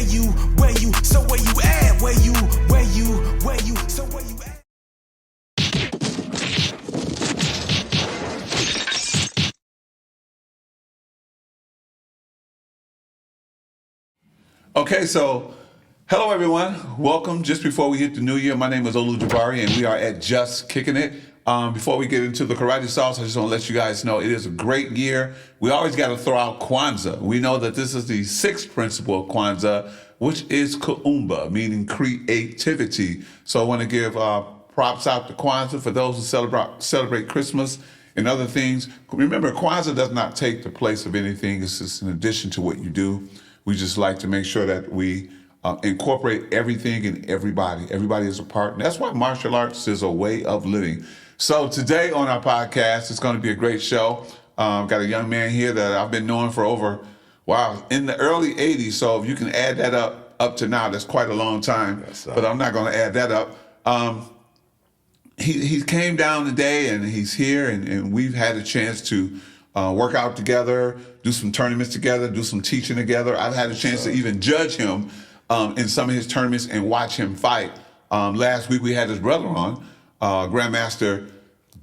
so where you at? Where you, so where you at? Okay, so hello everyone. Welcome. Just before we hit the new year, my name is Olu Jabari and we are at Just Kicking It. Before we get into the karate sauce, I just want to let you guys know it is a great year. We always got to throw out Kwanzaa. We know that this is the sixth principle of Kwanzaa, which is Kuumba, meaning creativity. So I want to give props out to Kwanzaa for those who celebrate Christmas and other things. Remember, Kwanzaa does not take the place of anything. It's just in addition to what you do. We just like to make sure that we incorporate everything and everybody. Everybody is a part. And that's why martial arts is a way of living. So today on our podcast, it's going to be a great show. Got a young man here that I've been knowing for in the early 80s. So if you can add that up to now, that's quite a long time. Yes, but I'm not going to add that up. He came down today and he's here and we've had a chance to work out together, do some tournaments together, do some teaching together. I've had a chance to even judge him in some of his tournaments and watch him fight. Last week we had his brother on, Grand Master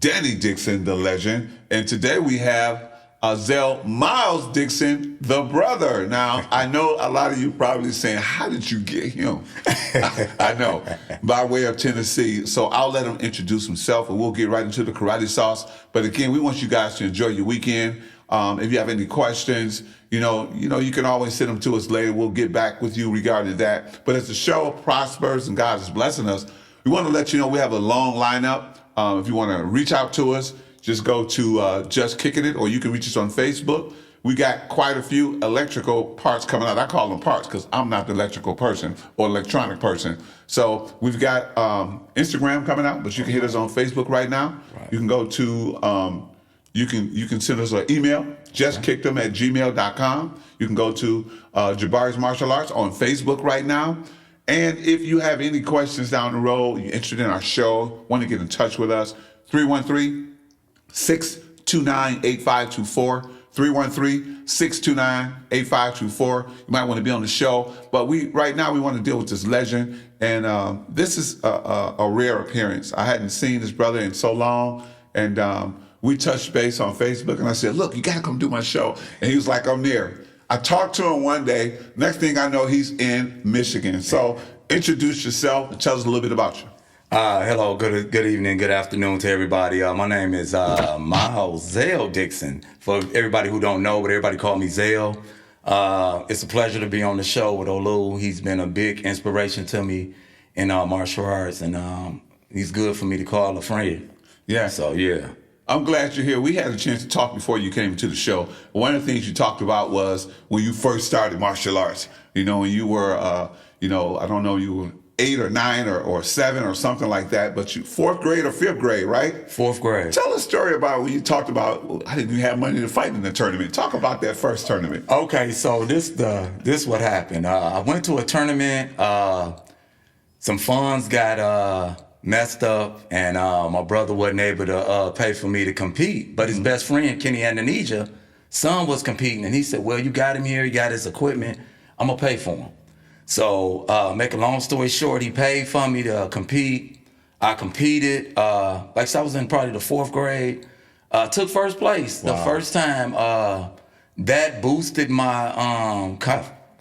Dixson, the legend. And today we have Miles Dixson, the brother. Now, I know a lot of you probably saying, how did you get him? I know, by way of Tennessee. So I'll let him introduce himself and we'll get right into the karate sauce. But again, we want you guys to enjoy your weekend. If you have any questions, you can always send them to us later. We'll get back with you regarding that. But as the show prospers and God is blessing us, we want to let you know we have a long lineup. If you want to reach out to us, just go to Just Kicking It, or you can reach us on Facebook. We got quite a few electrical parts coming out. I call them parts because I'm not the electrical person or electronic person. So we've got Instagram coming out, but you can hit us on Facebook right now. Right. You can go to, you can send us an email, justkickdem@gmail.com. You can go to Jabari's Martial Arts on Facebook right now. And if you have any questions down the road, you're interested in our show, want to get in touch with us, 313-629-8524, 313-629-8524. You might want to be on the show, but right now we want to deal with this legend, and this is a rare appearance. I hadn't seen this brother in so long, and we touched base on Facebook, and I said, look, you got to come do my show. And he was like, I'm there. I talked to him one day. Next thing I know, he's in Michigan. So introduce yourself and tell us a little bit about you. Hello, good evening, good afternoon to everybody. My name is Miles Dixson. For everybody who don't know, but everybody call me Zale. It's a pleasure to be on the show with Olu. He's been a big inspiration to me in martial arts, and he's good for me to call a friend. Yeah. So, yeah. I'm glad you're here. We had a chance to talk before you came to the show. One of the things you talked about was when you first started martial arts, when you were, I don't know, you were 8 or 9 or 7 or something like that, but you 4th grade or 5th grade, right? 4th grade. Tell a story about when you talked about, I didn't have money to fight in the tournament. Talk about that first tournament. Okay, so this what happened. I went to a tournament. Some funds got messed up, and my brother wasn't able to pay for me to compete. But his best friend, Kenny Indonesia, son was competing, and he said, well, you got him here, you got his equipment, I'm gonna pay for him. So make a long story short, he paid for me to compete. I competed, like I said, I was in probably the 4th grade, took first place. Wow. The first time. That boosted my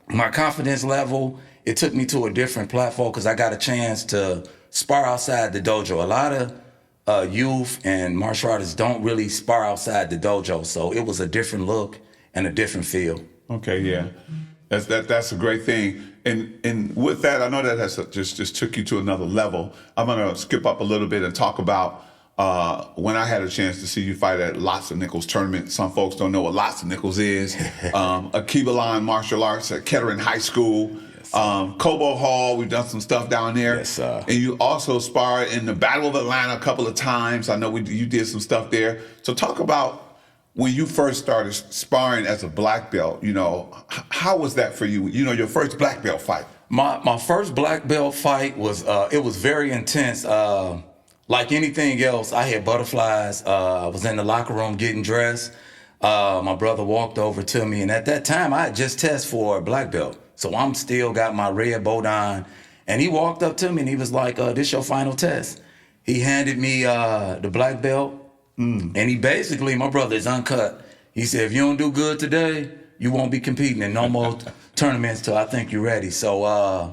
my confidence level. It took me to a different platform because I got a chance to spar outside the dojo. A lot of youth and martial artists don't really spar outside the dojo, so it was a different look and a different feel. Okay, yeah, that's a great thing. And with that, I know that has just took you to another level. I'm gonna skip up a little bit and talk about when I had a chance to see you fight at Lots of Nichols tournament. Some folks don't know what Lots of Nichols is. Akibalan Martial Arts at Kettering High School. Cobo Hall, we've done some stuff down there. Yes, sir. And you also sparred in the Battle of Atlanta a couple of times. I know you did some stuff there. So talk about when you first started sparring as a black belt, how was that for you? Your first black belt fight. My first black belt fight was, it was very intense. Like anything else, I had butterflies. I was in the locker room getting dressed. My brother walked over to me, and at that time, I had just tested for a black belt. So I'm still got my red bow on. And he walked up to me and he was like, this your final test. He handed me the black belt. And he basically, my brother is uncut. He said, if you don't do good today, you won't be competing in no more tournaments till I think you're ready. So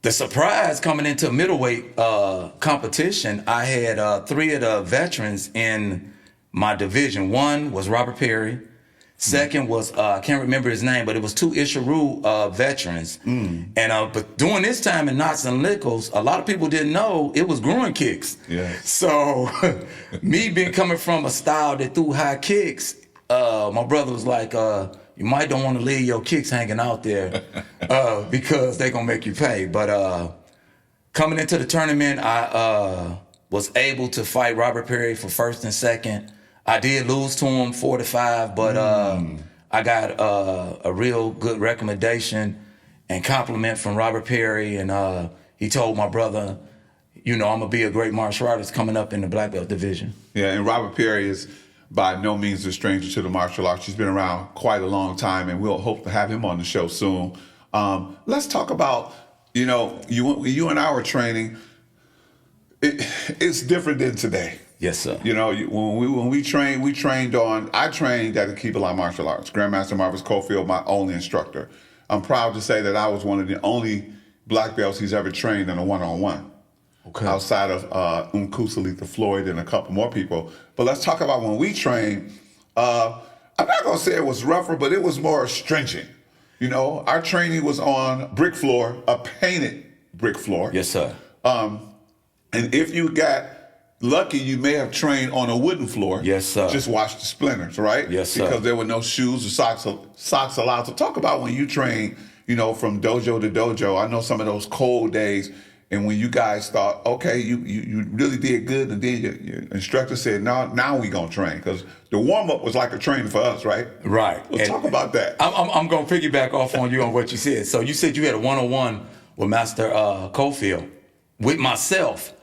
the surprise coming into middleweight competition, I had 3 of the veterans in my division. One was Robert Perry. Second was, I can't remember his name, but it was 2 Ishiru veterans. And but during this time in Knots and Nichols, a lot of people didn't know it was groin kicks. Yeah. So me being coming from a style that threw high kicks, my brother was like, you might don't want to leave your kicks hanging out there because they're going to make you pay. But coming into the tournament, I was able to fight Robert Perry for first and second. I did lose to him 4-5, but I got a real good recommendation and compliment from Robert Perry, and he told my brother, you know, I'm going to be a great martial artist coming up in the black belt division. Yeah, and Robert Perry is by no means a stranger to the martial arts. He's been around quite a long time, and we'll hope to have him on the show soon. Let's talk about, you know, you and I were training. It's different than today. Yes, sir. You know, when we trained on. I trained at the Kickin Martial Arts. Grand Master Miles Dixson, my only instructor. I'm proud to say that I was one of the only black belts he's ever trained in a one-on-one. Okay. Outside of Letha Floyd and a couple more people. But let's talk about when we trained. I'm not gonna say it was rougher, but it was more stringent. You know, our training was on brick floor, a painted brick floor. Yes, sir. And if you got lucky, you may have trained on a wooden floor. Yes, sir. Just watch the splinters, right? Yes, sir. Because there were no shoes or socks allowed. So talk about when you train, you know, from dojo to dojo. I know some of those cold days, and when you guys thought, okay, you really did good, and then your instructor said, now we gonna train, because the warm up was like a training for us, right? Right. Well, talk about that. I'm gonna piggyback off on you on what you said. So you said you had a one-on-one with Master Cofield. With myself.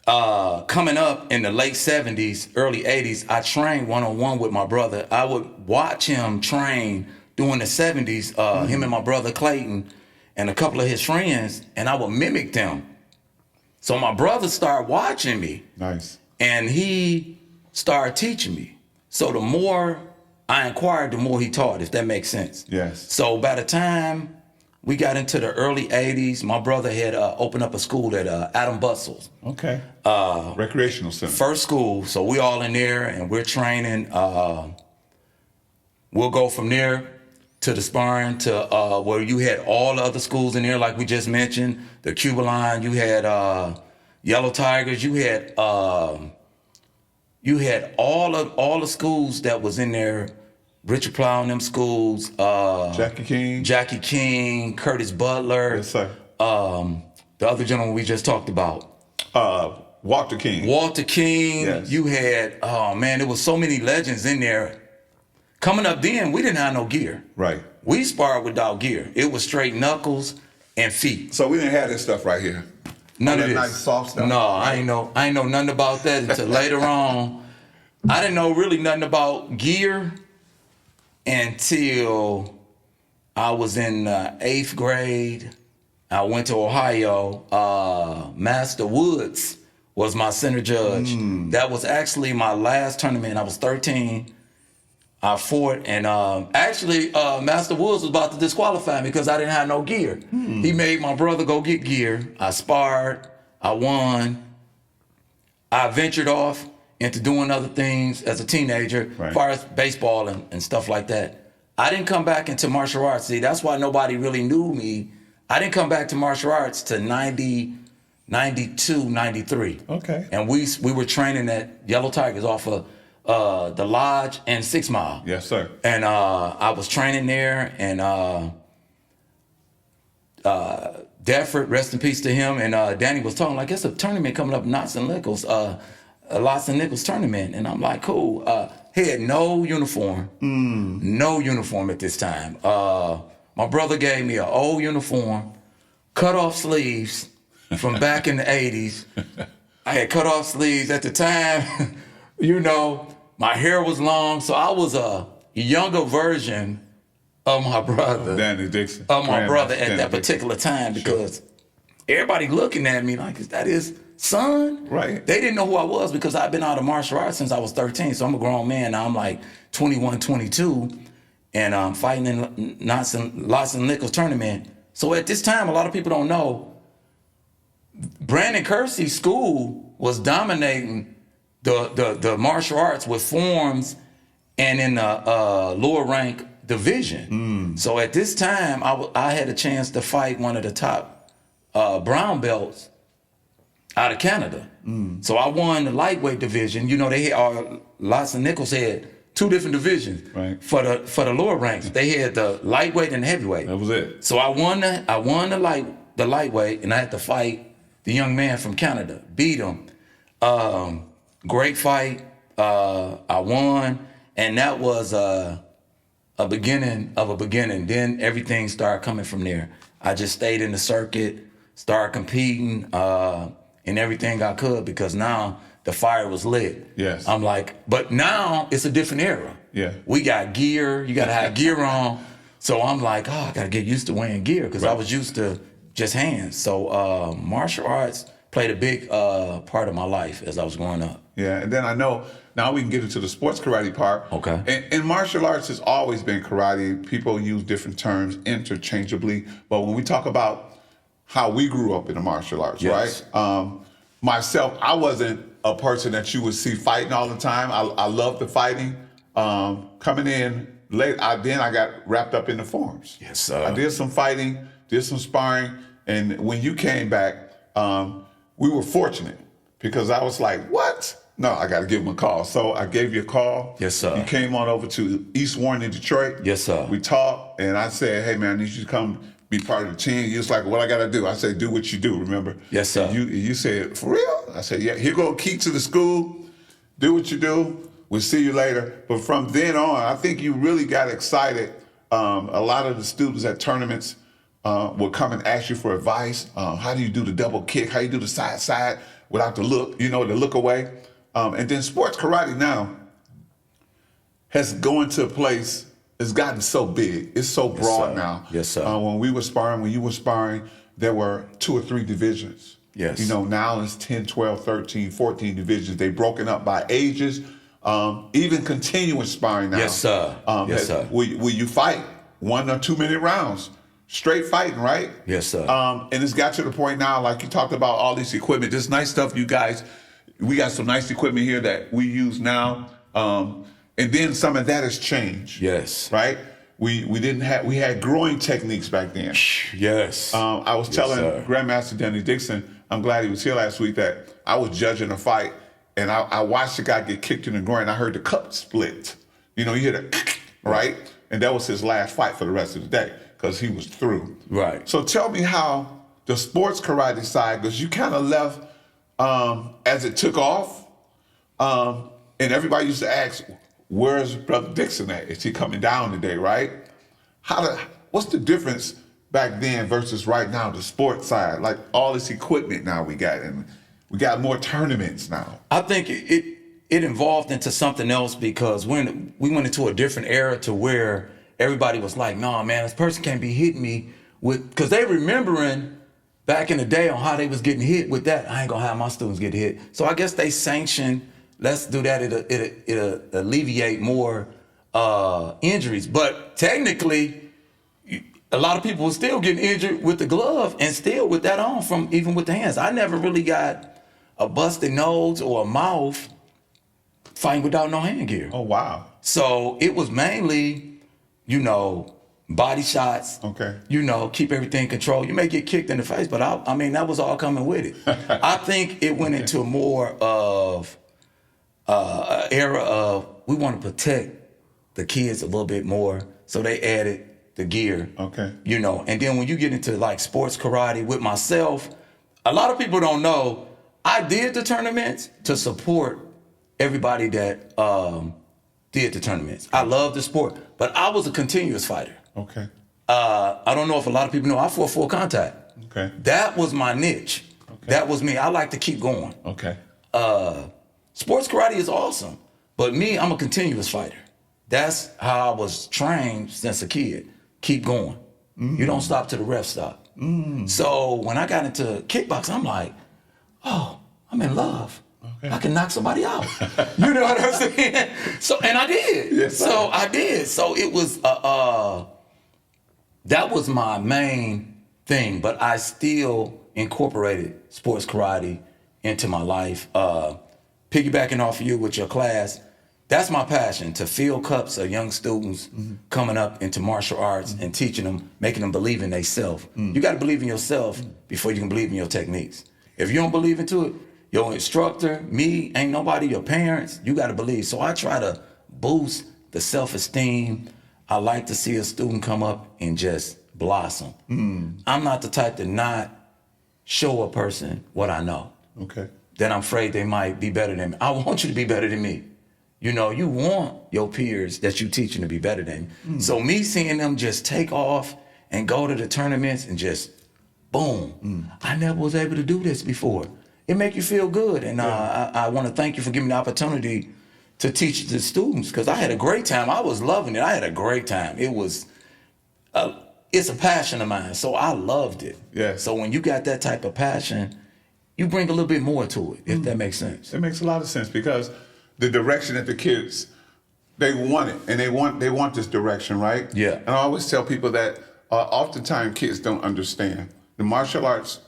Coming up in the late 70s, early 80s, I trained one-on-one with my brother. I would watch him train during the 70s, him and my brother Clayton and a couple of his friends, and I would mimic them. So my brother started watching me. Nice. And he started teaching me. So the more I inquired, the more he taught, if that makes sense. Yes. So by the time we got into the early 80s, my brother had opened up a school at Adam Bustle's. Okay. Recreational center. First school, so we all in there and we're training. We'll go from there to the sparring to where you had all the other schools in there, like we just mentioned. The Cuba Line, you had Yellow Tigers, you had all the schools that was in there. Richard Plow in them schools. Jackie King, Curtis Butler. Yes, sir. The other gentleman we just talked about. Walter King. Yes. You had, oh man, there was so many legends in there. Coming up then, we didn't have no gear. Right. We sparred without gear. It was straight knuckles and feet. So we didn't have this stuff right here. None of this. Nice soft stuff. No, I ain't know nothing about that until later on. I didn't know really nothing about gear until I was in 8th grade. I went to Ohio. Master Woods was my center judge. That was actually my last tournament. I was 13. I fought, and actually Master Woods was about to disqualify me because I didn't have no gear. He made my brother go get gear. I sparred. I won. I ventured off into doing other things as a teenager, as far as baseball and stuff like that. I didn't come back into martial arts. See, that's why nobody really knew me. I didn't come back to martial arts to 90, 92, 93. Okay. And we were training at Yellow Tigers off of the Lodge and 6 Mile. Yes, sir. And I was training there, and Defford, rest in peace to him, and Danny was talking like, it's a tournament coming up, Knots and Nichols, a Lots and Nichols tournament. And I'm like, cool. He had no uniform. No uniform at this time. My brother gave me an old uniform, cut off sleeves from back in the 80s. I had cut off sleeves at the time. You know, my hair was long, so I was a younger version of my brother. Danny Dixon. Of my Grand brother Master at that Danny particular Dixon. time because everybody looking at me like, is that his son? Right. They didn't know who I was because I've been out of martial arts since I was 13. So I'm a grown man now. I'm like 21, 22, and I'm fighting in lots and Nichols tournament. So at this time, a lot of people don't know, Brandon Kersey's school was dominating the martial arts with forms and in the lower rank division. So at this time, I had a chance to fight one of the top brown belts out of Canada. So I won the lightweight division. You know, they had Lots and Nichols had 2 different divisions for the lower ranks. They had the lightweight and the heavyweight. That was it. So I won the lightweight, and I had to fight the young man from Canada. Beat him. Great fight. I won, and that was a beginning of a beginning. Then everything started coming from there. I just stayed in the circuit, started competing in everything I could because now the fire was lit. Yes. I'm like, but now it's a different era. Yeah. We got gear. You got to have gear on. So I'm like, I got to get used to wearing gear because I was used to just hands. So martial arts played a big part of my life as I was growing up. Yeah, and then I know now we can get into the sports karate part. Okay. And martial arts has always been karate. People use different terms interchangeably, but when we talk about how we grew up in the martial arts, Yes. right? Myself, I wasn't a person that you would see fighting all the time. I loved the fighting. Coming in late, I got wrapped up in the forms. Yes, sir. I did some fighting, did some sparring, and when you came back, we were fortunate because I was like, what? No, I got to give him a call. So I gave you a call. Yes, sir. You came on over to East Warren in Detroit. Yes, sir. We talked, and I said, hey, man, I need you to come be part of the team. You was like, what I got to do? I said, do what you do, remember? Yes, sir. And you said, for real? I said, yeah, here go key to the school. Do what you do. We'll see you later. But from then on, I think you really got excited. A lot of the students at tournaments would come and ask you for advice. How do you do the double kick? How you do the side without the look, the look away? And then sports karate now has gone to a place, it's gotten so big. It's so broad now. Yes, sir. When we were sparring, when you were sparring, there were 2 or 3 divisions. Yes. Now it's 10, 12, 13, 14 divisions. They've broken up by ages. Even continuous sparring now. Yes, sir. Yes, sir. Will you fight 1 or 2 minute rounds? Straight fighting, right? Yes, sir. And it's got to the point now, like you talked about all this equipment, this nice stuff you guys, we got some nice equipment here that we use now. And then some of that has changed. Yes. Right? We had growing techniques back then. Yes. I was telling Grand Master Danny Dixon, I'm glad he was here last week, that I was judging a fight and I watched the guy get kicked in the groin. I heard the cup split. You hear the right? And that was his last fight for the rest of the day because he was through. Right. So tell me how the sports karate side, because you kind of left as it took off, and everybody used to ask, where's Brother Dixon at? Is he coming down today, right? What's the difference back then versus right now, the sports side? Like all this equipment now we got, and we got more tournaments now. I think it evolved into something else because when we went into a different era to where everybody was like, nah, man, this person can't be hitting me with, because they remembering back in the day on how they was getting hit with that. I ain't gonna have my students get hit. So I guess they sanctioned, let's do that. It'll alleviate more injuries. But technically, a lot of people were still getting injured with the glove and still with that on from even with the hands. I never really got a busted nose or a mouth fighting without no hand gear. Oh, wow. So it was mainly, body shots. Okay. Keep everything controlled. You may get kicked in the face, but I mean, that was all coming with it. I think it went into more of an era of we want to protect the kids a little bit more, so they added the gear. Okay. And then when you get into like sports karate with myself, a lot of people don't know I did the tournaments to support everybody that did the tournaments. I love the sport, but I was a continuous fighter. Okay. I don't know if a lot of people know I fought full contact. Okay. That was my niche. Okay. That was me. I like to keep going. Okay. Sports karate is awesome, but me, I'm a continuous fighter. That's how I was trained since a kid. keep going. You don't stop till the ref stop. So when I got into kickboxing, I'm like, oh, I'm in love. Okay. I can knock somebody out. You know what I'm saying? So, and I did. Yes, so I did. So it was, that was my main thing, but I still incorporated sports karate into my life. Piggybacking off of you with your class, that's my passion, to fill cups of young students coming up into martial arts and teaching them, making them believe in themselves. You got to believe in yourself before you can believe in your techniques. If you don't believe into it, your instructor, me, ain't nobody, your parents, you got to believe. So I try to boost the self-esteem. I like to see a student come up and just blossom. I'm not the type to not show a person what I know. Okay. Then I'm afraid they might be better than me. I want you to be better than me. You know, you want your peers that you teaching to be better than you. So me seeing them just take off and go to the tournaments and just boom. I never was able to do this before. It make you feel good. And I want to thank you for giving me the opportunity to teach the students, because I had a great time. I was loving it. I had a great time. It was, it's a passion of mine, so I loved it. Yeah. So when you got that type of passion, you bring a little bit more to it, if that makes sense. It makes a lot of sense, because the direction that the kids, they want it, and they want this direction, right? Yeah. And I always tell people that oftentimes kids don't understand. The martial arts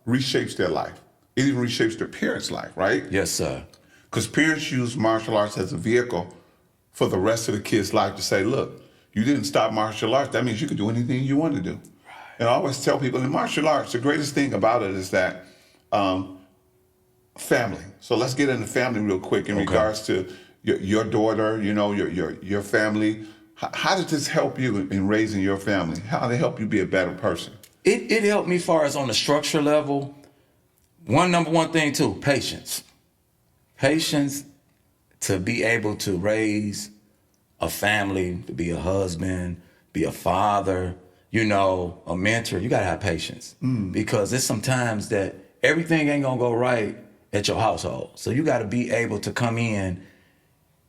reshapes their life. It even reshapes their parents' life, right? Yes, sir. Because parents use martial arts as a vehicle for the rest of the kid's life to say, look, you didn't stop martial arts, that means you can do anything you want to do. Right. And I always tell people in martial arts, the greatest thing about it is that family. So let's get into family real quick in regards to your daughter, you know, your family. How did this help you in raising your family? How did it help you be a better person? It helped me as far as on the structure level. Number one thing too, patience. Patience to be able to raise a family, to be a husband, be a father, you know, a mentor. You gotta have patience, because there's sometimes that everything ain't gonna go right at your household. So you gotta be able to come in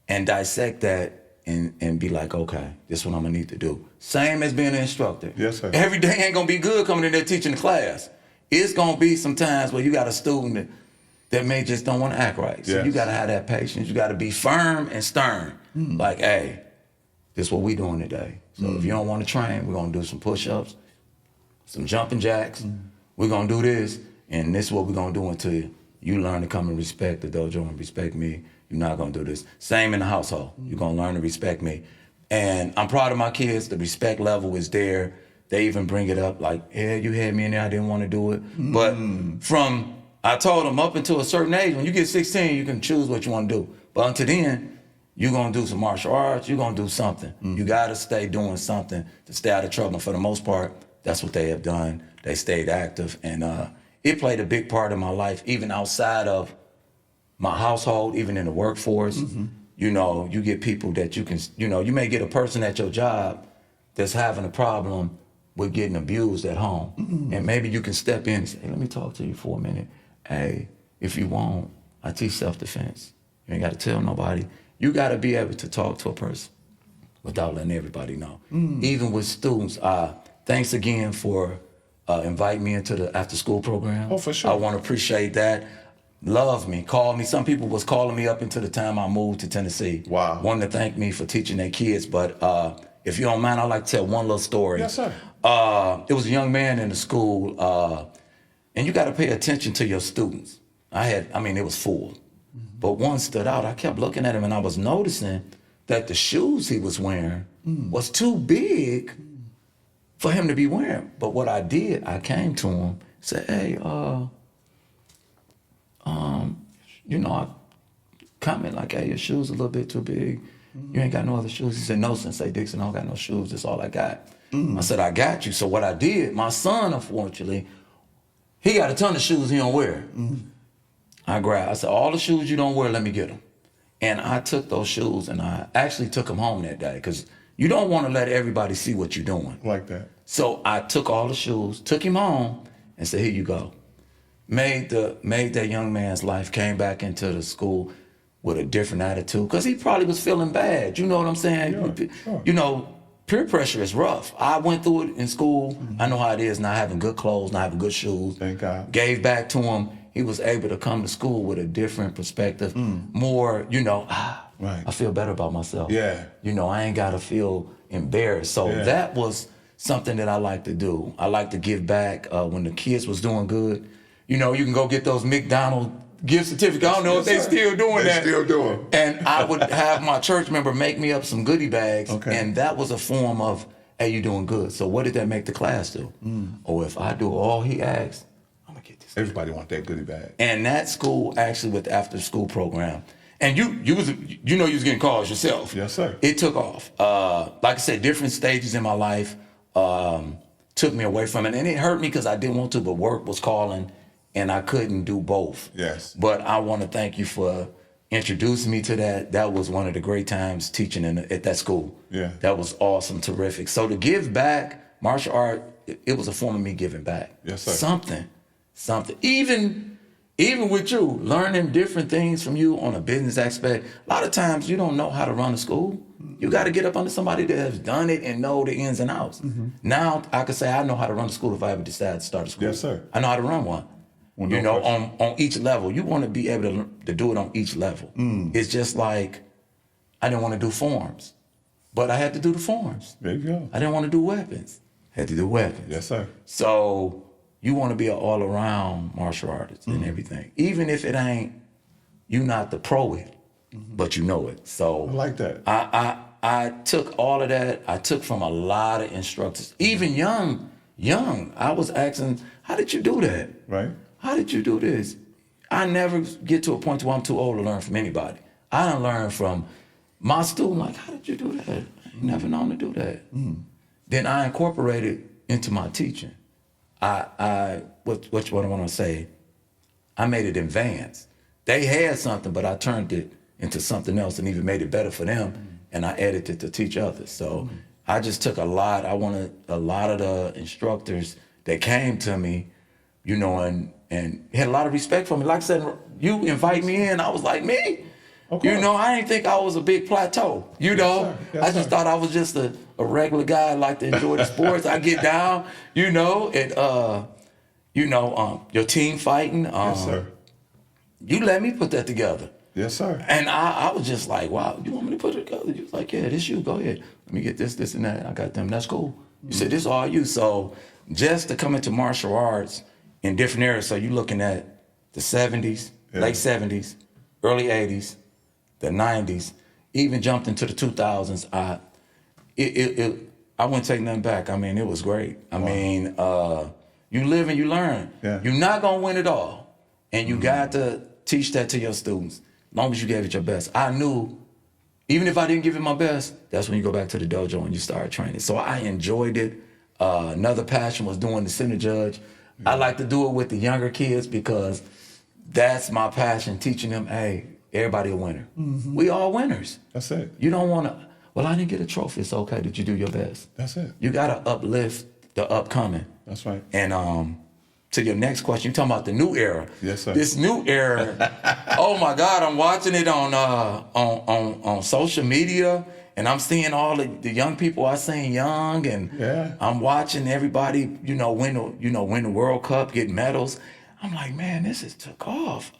and dissect that and be like, okay, this is what I'm gonna need to do. Same as being an instructor. Yes, sir. Every day ain't gonna be good coming in there teaching the class. It's gonna be some times where you got a student that may just don't want to act right. So you gotta have that patience. You gotta be firm and stern. Like, hey, this is what we doing today. So if you don't want to train, we're gonna do some push-ups, some jumping jacks. We're gonna do this, and this is what we're gonna do until you learn to come and respect the dojo and respect me. You're not gonna do this. Same in the household. You're gonna learn to respect me. And I'm proud of my kids. The respect level is there. They even bring it up like, yeah, you had me in there, I didn't want to do it. But I told them up until a certain age, when you get 16, you can choose what you want to do. But until then, you're going to do some martial arts, you're going to do something. You got to stay doing something to stay out of trouble. And for the most part, that's what they have done. They stayed active. And it played a big part in my life, even outside of my household, even in the workforce. You know, you get people that you can, you know, you may get a person at your job that's having a problem with getting abused at home. And maybe you can step in and say, hey, let me talk to you for a minute. Hey, if you want, I teach self-defense. You ain't got to tell nobody. You got to be able to talk to a person without letting everybody know. Even with students, thanks again for inviting me into the after-school program. Oh, for sure. I want to appreciate that. Love me, call me. Some people was calling me up until the time I moved to Tennessee. Wow. Wanted to thank me for teaching their kids, but if you don't mind, I'd like to tell one little story. Yes, sir. It was a young man in the school, and you got to pay attention to your students. It was full. But one stood out. I kept looking at him, and I was noticing that the shoes he was wearing was too big for him to be wearing. But what I did, I came to him, said, hey, I comment like, hey, your shoes a little bit too big. You ain't got no other shoes. He said, no, Sensei Dixon, I don't got no shoes. That's all I got. I said, I got you. So what I did, my son, unfortunately, he got a ton of shoes he don't wear. I said, all the shoes you don't wear, let me get them. And I took those shoes and I actually took them home that day, because you don't want to let everybody see what you're doing. Like that. So I took all the shoes, took him home, and said, here you go. Made that young man's life, came back into the school with a different attitude, because he probably was feeling bad. You know what I'm saying? Sure. You know, peer pressure is rough. I went through it in school. I know how it is, not having good clothes, not having good shoes. Thank God. Gave back to him. He was able to come to school with a different perspective, more, Right. I feel better about myself. Yeah. I ain't got to feel embarrassed. So Yeah. that was something that I like to do. I like to give back when the kids was doing good. You can go get those McDonald's gift certificates. I don't know if they still doing that. They still doing. And I would have my church member make me up some goodie bags. Okay. And that was a form of, hey, you doing good. So what did that make the class do? Oh, if I do all he asked, I'm going to get this. Everybody want that goodie bag. And that school, actually, with the after school program, and you was getting calls yourself. Yes, sir. It took off. Like I said, different stages in my life took me away from it. And it hurt me because I didn't want to, but work was calling and I couldn't do both. Yes. But I want to thank you for introducing me to that. That was one of the great times teaching at that school. Yeah. That was awesome, terrific. So to give back, martial art, it was a form of me giving back. Yes, sir. Something. Even with you, learning different things from you on a business aspect. A lot of times you don't know how to run a school. You got to get up under somebody that has done it and know the ins and outs. Now I can say I know how to run a school if I ever decide to start a school. Yes, sir. I know how to run one. Well, on each level. You want to be able to do it on each level. It's just like I didn't want to do forms, but I had to do the forms. There you go. I didn't want to do weapons. Had to do weapons. Yes, sir. So you want to be an all-around martial artist and everything. Even if it ain't, you not the pro it, but you know it. So I like that. I took all of that. I took from a lot of instructors. Even young, I was asking, how did you do that? Right. How did you do this? I never get to a point where I'm too old to learn from anybody. I done learn from my student, like, how did you do that? I never known to do that. Then I incorporated into my teaching. What I want to say, I made it advanced. They had something, but I turned it into something else and even made it better for them, and I added it to teach others. So I just took a lot. I wanted a lot of the instructors that came to me, and had a lot of respect for me. Like I said, you invite me in, I was like, me? Okay. I didn't think I was a big plateau. sir. Yes, I just thought I was just a regular guy, like to enjoy the sports. I get down, and your team fighting. Yes, sir. You let me put that together. Yes, sir. And I was just like, wow, you want me to put it together? You was like, yeah, this you, go ahead. Let me get this, and that. I got them, that's cool. You said, this all you. So just to come into martial arts in different areas, so you're looking at the 70s, late 70s, early 80s, the 90s, even jumped into the 2000s. I wouldn't take nothing back. I mean, it was great. I mean, you live and you learn. Yeah. You're not gonna win it all. And you got to teach that to your students, as long as you gave it your best. I knew, even if I didn't give it my best, that's when you go back to the dojo and you start training. So I enjoyed it. Another passion was doing the center judge. I like to do it with the younger kids because that's my passion, teaching them, hey, everybody a winner. We all winners. That's it. You don't want to, well, I didn't get a trophy. It's okay that you do your best. That's it. You got to uplift the upcoming. That's right. And to your next question, you're talking about the new era. Yes, sir. This new era, oh my God, I'm watching it on social media, and I'm seeing all the young people I seen young, and Yeah. I'm watching everybody, win the World Cup, get medals. I'm like, man, this has took off.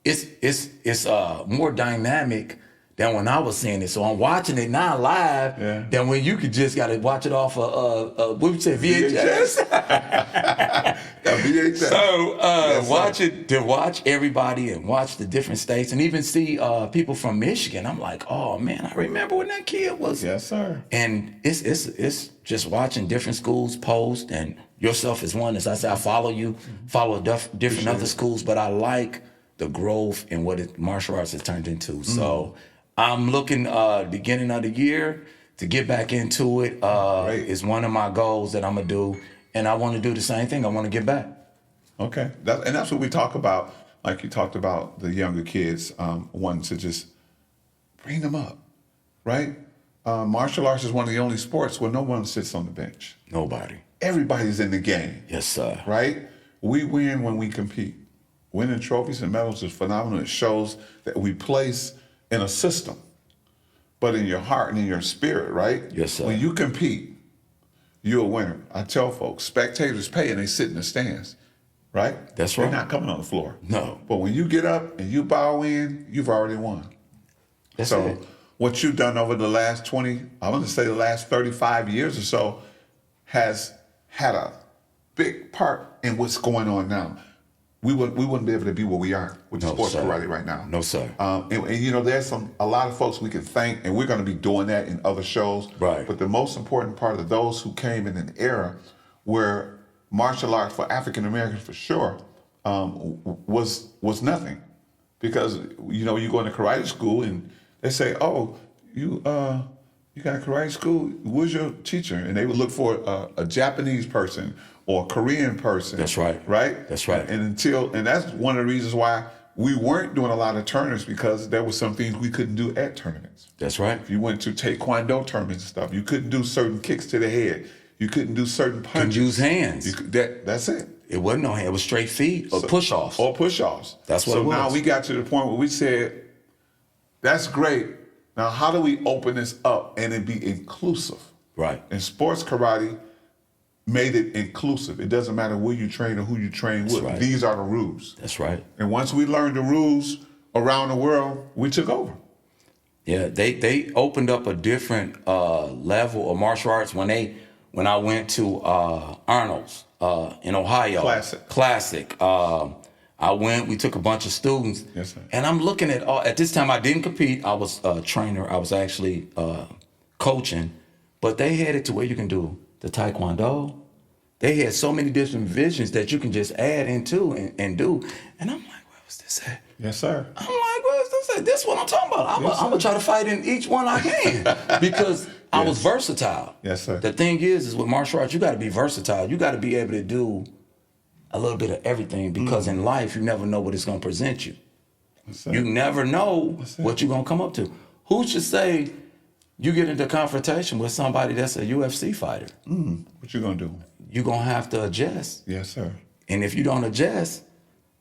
It's more dynamic than when I was seeing it. So I'm watching it now live than when you could just got to watch it off what would you say, VHS? VHS. So watch everybody and watch the different states and even see people from Michigan. I'm like, oh man, I remember when that kid was. Yes, sir. And it's just watching different schools post, and yourself is one. As I say, I follow you, follow different other schools, but I like the growth and what martial arts has turned into. So I'm looking beginning of the year to get back into it. Is one of my goals that I'm gonna do, and I want to do the same thing. I want to get back. Okay, that's what we talk about. Like you talked about the younger kids, wanting to just bring them up, right? Martial arts is one of the only sports where no one sits on the bench. Nobody. Everybody's in the game. Yes, sir. Right? We win when we compete. Winning trophies and medals is phenomenal. It shows that we place in a system. but in your heart and in your spirit, right? Yes, sir. When you compete, you're a winner. I tell folks, spectators pay and they sit in the stands, right? That's right. They're not coming on the floor. No. But when you get up and you bow in, you've already won. That's so it. what you've done over the last 20, I'm going to say the last 35 years or so, has had a big part in what's going on now. We wouldn't be able to be where we are with the sports karate right now. No, sir. And you know, there's a lot of folks we can thank, and we're going to be doing that in other shows. Right. But the most important part of those who came in an era where martial arts for African Americans, for sure, was nothing, because you know, you go into karate school and they say, "Oh, you got a karate school? Where's your teacher?" And they would look for a Japanese person or a Korean person. That's right. Right? That's right. And that's one of the reasons why we weren't doing a lot of tournaments, because there were some things we couldn't do at tournaments. That's right. If you went to Taekwondo tournaments and stuff, you couldn't do certain kicks to the head. You couldn't do certain punches. Couldn't use hands. That's it. It wasn't no hand. It was straight feet or push-offs. Or push-offs. That's what it was. So now we got to the point where we said, that's great. Now, how do we open this up and it be inclusive? Right. And sports karate made it inclusive. It doesn't matter where you train or who you train with. right. These are the rules. That's right. And once we learned the rules around the world, we took over. Yeah, they opened up a different level of martial arts when I went to Arnold's in Ohio. Classic. We took a bunch of students. Yes, sir. And I'm looking at this time I didn't compete. I was a trainer. I was actually coaching. But they had it to where you can do the Taekwondo. They had so many different visions that you can just add into and do. And I'm like, where was this at? Yes, sir. I'm like, where's this at? This is what I'm talking about. I'm going to try to fight in each one I can because I was versatile. Yes, sir. The thing is with martial arts, you got to be versatile. You got to be able to do a little bit of everything, because in life, you never know what it's going to present you. Yes, You never know what you're going to come up to. Who should say you get into confrontation with somebody that's a UFC fighter? What you going to do? You're going to have to adjust. Yes, sir. And if you don't adjust,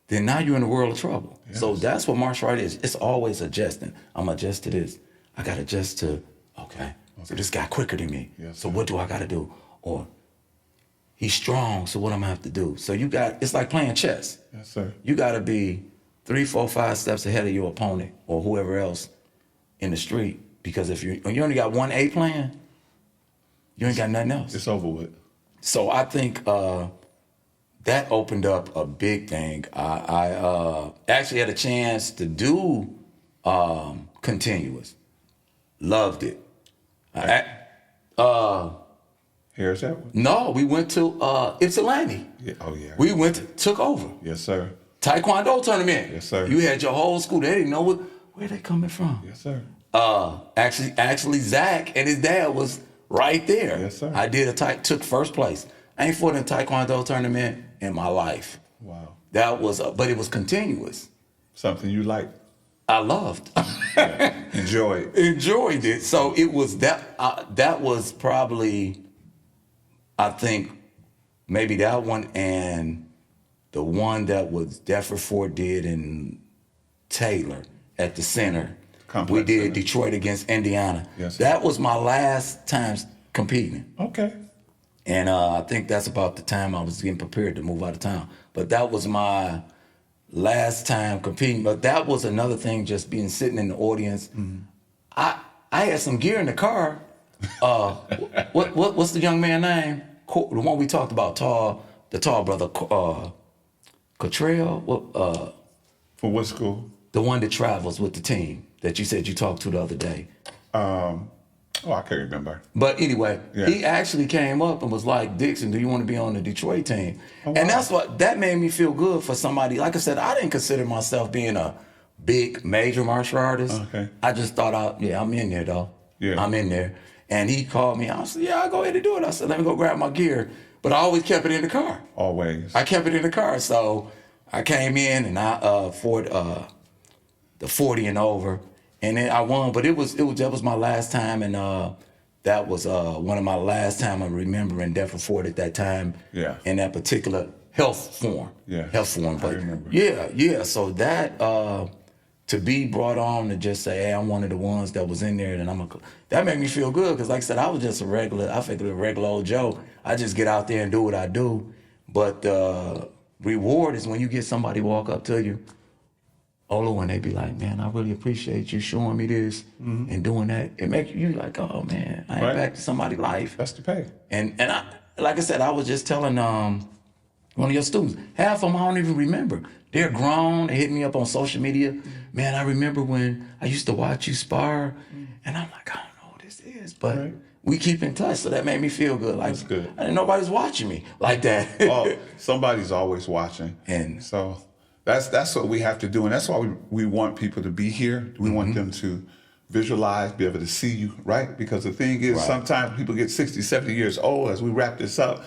then now you're in a world of trouble. Yes. So that's what martial art is. It's always adjusting. I'm adjust to this. I got to adjust to, okay, so this guy quicker than me. Yes, so sir. what do I got to do? Or he's strong, so what I'm going to have to do? So it's like playing chess. Yes, sir. You got to be 3, 4, 5 steps ahead of your opponent or whoever else in the street. Because if you only got one A plan, you ain't got nothing else. It's over with. So I think that opened up a big thing. I actually had a chance to do continuous. Loved it. Here's that one. No, we went to Ypsilanti. Yeah. Oh, yeah. We took over. Yes, sir. Taekwondo tournament. Yes, sir. You had your whole school. They didn't know where they coming from. Yes, sir. Actually, Zach and his dad was right there. Yes, sir. I took first place. I ain't fought in a Taekwondo tournament in my life. Wow. That was, but it was continuous. Something you like. I loved. Enjoyed it. So it was that was probably, I think, maybe that one and the one that was Defford Ford did in Taylor at the center. We did Center. Detroit against Indiana. Yes, sir. That was my last time competing. Okay. And I think that's about the time I was getting prepared to move out of town. But that was my last time competing. But that was another thing, just sitting in the audience. Mm-hmm. I had some gear in the car. What's the young man's name? The one we talked about, the tall brother, Cottrell. For what school? The one that travels with the team that you said you talked to the other day. I can't remember. But anyway, He actually came up and was like, Dixon, do you want to be on the Detroit team? Oh, wow. And that made me feel good for somebody. Like I said, I didn't consider myself being a big major martial artist. Okay. I just thought I'm in there though. Yeah. I'm in there. And he called me. I said, I'll go ahead and do it. I said, let me go grab my gear. But I always kept it in the car. Always. I kept it in the car. So I came in and I fought the 40 and over. And then I won, but that was my last time, and that was one of my last time I remember in Defford Ford at that time. Yeah. In that particular health form. Yeah. Health form. I But remember. yeah. So that to be brought on to just say, hey, I'm one of the ones that was in there, and that made me feel good, because like I said, I was just I figured a regular old Joe. I just get out there and do what I do. But the reward is when you get somebody walk up to you, Olu, and they be like, man, I really appreciate you showing me this and doing that. It makes you like, oh man, I ain't back to somebody's life. That's the pay. And I, like I said, I was just telling one of your students, half of them I don't even remember. They're grown, they hit me up on social media. Man, I remember when I used to watch you spar, and I'm like, I don't know what this is, but we keep in touch, so that made me feel good. Like, that's good. I didn't nobody's watching me like that. Oh, somebody's always watching. And so that's what we have to do, and that's why we want people to be here. We want them to visualize, be able to see you, right? Because the thing is, sometimes people get 60, 70 years old. As we wrap this up,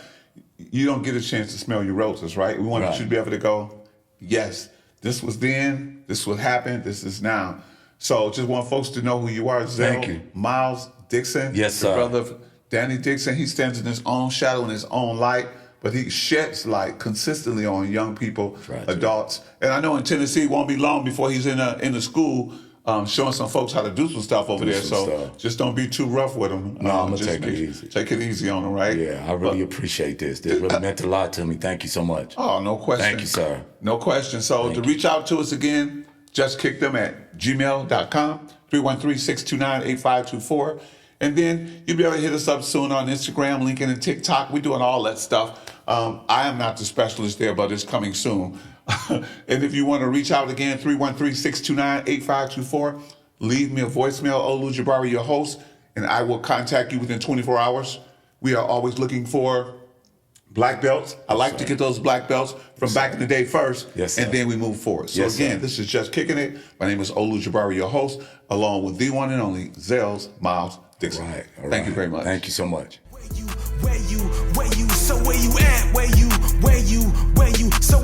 you don't get a chance to smell your roses, right? We want you to be able to go, yes, this was then, this what happened, this is now. So just want folks to know who you are. Thank you. Miles Dixon. Yes, sir. Your brother, Danny Dixon. He stands in his own shadow, in his own light, but he sheds light consistently on young people, adults. And I know in Tennessee, it won't be long before he's in the school showing some folks how to do some stuff over there. So just don't be too rough with him. No, I'm going to take it easy. Take it easy on him, right? Yeah, I really appreciate this. This really meant a lot to me. Thank you so much. Oh, no question. Thank you, sir. No question. So to reach out to us again, just kick them at gmail.com, 313-629-8524. And then you'll be able to hit us up soon on Instagram, LinkedIn, and TikTok. We're doing all that stuff. I am not the specialist there, but it's coming soon. And if you want to reach out again, 313-629-8524, leave me a voicemail, Olu Jabari, your host, and I will contact you within 24 hours. We are always looking for black belts. I like to get those black belts from back in the day first, and then we move forward. So again, this is Just Kicking It. My name is Olu Jabari, your host, along with the one and only Zales Miles Dixon. All right. Thank you very much. Thank you so much. Where you, so where you at? Where you, so